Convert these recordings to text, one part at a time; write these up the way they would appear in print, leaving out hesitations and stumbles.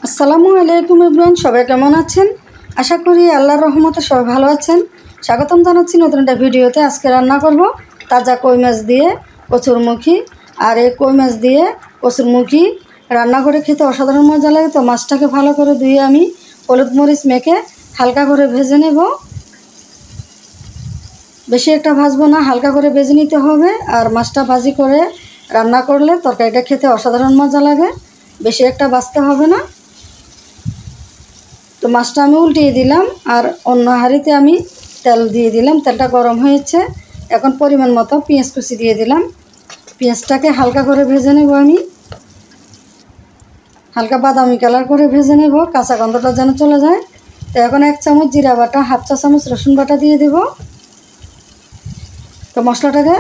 আসসালামু আলাইকুম এভরিওয়ান, সবাই কেমন আছেন? আশা করি আল্লাহর রহমতে সবাই ভালো আছেন। স্বাগতম জানাচ্ছি নতুন একটা ভিডিওতে। আজকে রান্না করব তাজা কই মাছ দিয়ে কচুরমুখী। আর এই কই মাছ দিয়ে কচুরমুখী রান্না করে খেতে অসাধারণ মজা লাগে। তো মাছটাকে ভালো করে ধুয়ে আমি হলুদ মরিচ মেখে হালকা করে ভেজে নেব। বেশি একটা ভাজবো না, হালকা করে ভেজে নিতে হবে। আর মাছটা ভাজি করে রান্না করলে তরকারিটা খেতে অসাধারণ মজা লাগে। বেশি একটা ভাজতে হবে না। তো মাছটা আমি উল্টিয়ে দিলাম আর অন্য হাঁড়িতে আমি তেল দিয়ে দিলাম। তেলটা গরম হয়েছে, এখন পরিমাণ মতো পেঁয়াজ কুচি দিয়ে দিলাম। পেঁয়াজটাকে হালকা করে ভেজে নেব, আমি হালকা বাদামি কালার করে ভেজে নেব, কাঁচা গন্ধটা যেন চলে যায়। তো এখন 1 চামচ জিরা বাটা, 1/2 চা চামচ রসুন বাটা দিয়ে দেব। তো মশলাটাকে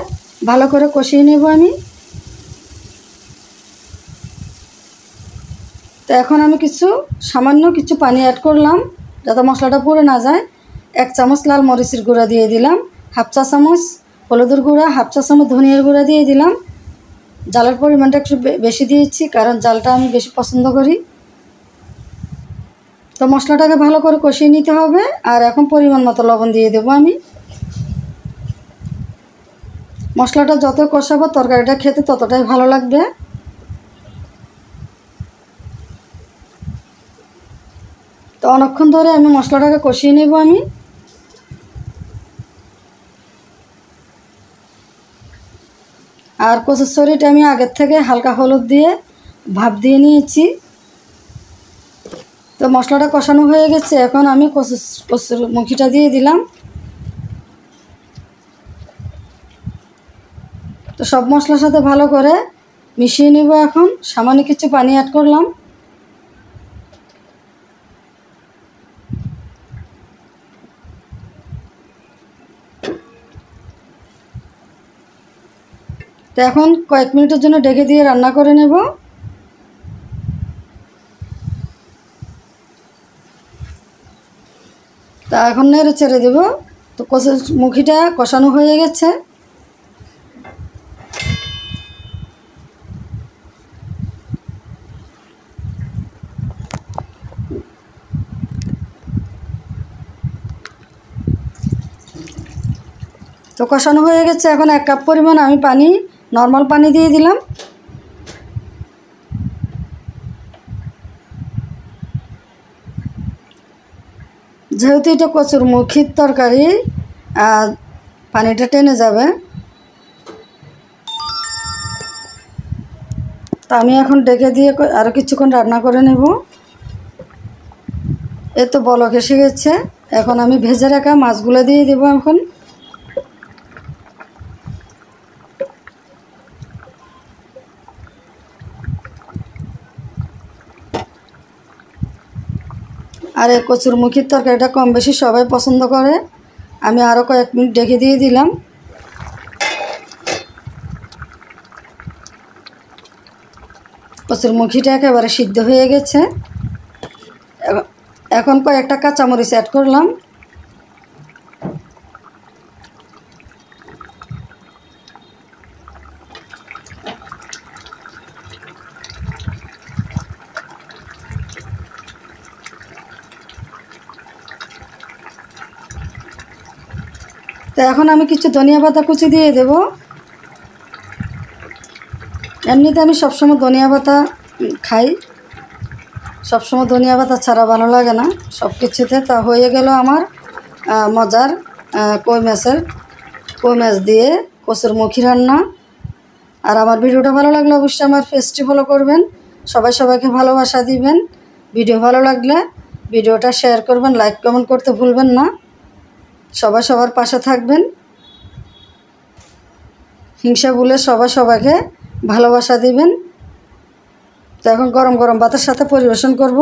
ভালো করে কষিয়ে নেব আমি। তো এখন আমি সামান্য কিছু পানি অ্যাড করলাম যাতে মশলাটা পুড়ে না যায়। 1 চামচ লাল মরিচের গুঁড়া দিয়ে দিলাম, 1/2 চা চামচ হলুদের গুঁড়া, 1/2 চা চামচ ধনিয়ার গুঁড়া দিয়ে দিলাম। জালের পরিমাণটা একটু বেশি দিয়েছি, কারণ জালটা আমি বেশি পছন্দ করি। তো মশলাটাকে ভালো করে কষিয়ে নিতে হবে। আর এখন পরিমাণ মতো লবণ দিয়ে দেবো আমি। মশলাটা যত কষাবো তরকারিটা খেতে ততটাই ভালো লাগবে। তো অনেকক্ষণ ধরে আমি মশলাটাকে কষিয়ে নেব আমি। আর কচুরমুখিটা আমি আগের থেকে হালকা হলুদ দিয়ে ভাপ দিয়ে নিয়েছি। তো মশলাটা কষানো হয়ে গেছে, এখন আমি কচুরমুখিটা দিয়ে দিলাম। তো সব মশলার সাথে ভালো করে মিশিয়ে নেব। এখন সামান্য কিছু পানি অ্যাড করলাম। তো এখন কয়েক মিনিটের জন্য ঢেকে দিয়ে রান্না করে নেব। তা এখন নেড়ে ছেড়ে দেব। তো কচুরমুখিটা কষানো হয়ে গেছে। তো কষানো হয়ে গেছে, এখন 1 কাপ পরিমাণ আমি নর্মাল পানি দিয়ে দিলাম। যেহেতু এটা কচুরমুখির তরকারি, পানিটা টেনে যাবে। তো আমি এখন ঢেকে দিয়ে আরও কিছুক্ষণ রান্না করে নেব। এ তো বলক এসে গেছে, এখন আমি ভেজে রাখা মাছগুলো দিয়ে দেবো এখন। আর এই কচুরমুখির তরকারিটা কম বেশি সবাই পছন্দ করে। আমি আরও কয়েক মিনিট ঢেকে দিয়ে দিলাম। কচুরমুখিটা একেবারে সিদ্ধ হয়ে গেছে। এখন কয়েকটা কাঁচামরিচ অ্যাড করলাম। তো এখন আমি কিছু ধনিয়া পাতা কুচি দিয়ে দেব। এমনিতে আমি সবসময় ধনিয়া পাতা খাই, সবসময় ধনিয়া পাতা ছাড়া ভালো লাগে না সব কিছুতে। তা হয়ে গেল আমার মজার কই মাছ দিয়ে কচুরমুখী রান্না। আর আমার ভিডিওটা ভালো লাগলে অবশ্যই আমার পেজটি ফলো করবেন। সবাইকে ভালোবাসা দিবেন। ভিডিও ভালো লাগলে ভিডিওটা শেয়ার করবেন, লাইক কমেন্ট করতে ভুলবেন না। সবার পাশে থাকবেন। হিংসা ভুলে সবাইকে ভালোবাসা দিবেন। তো এখন গরম গরম ভাতের সাথে পরিবেশন করব।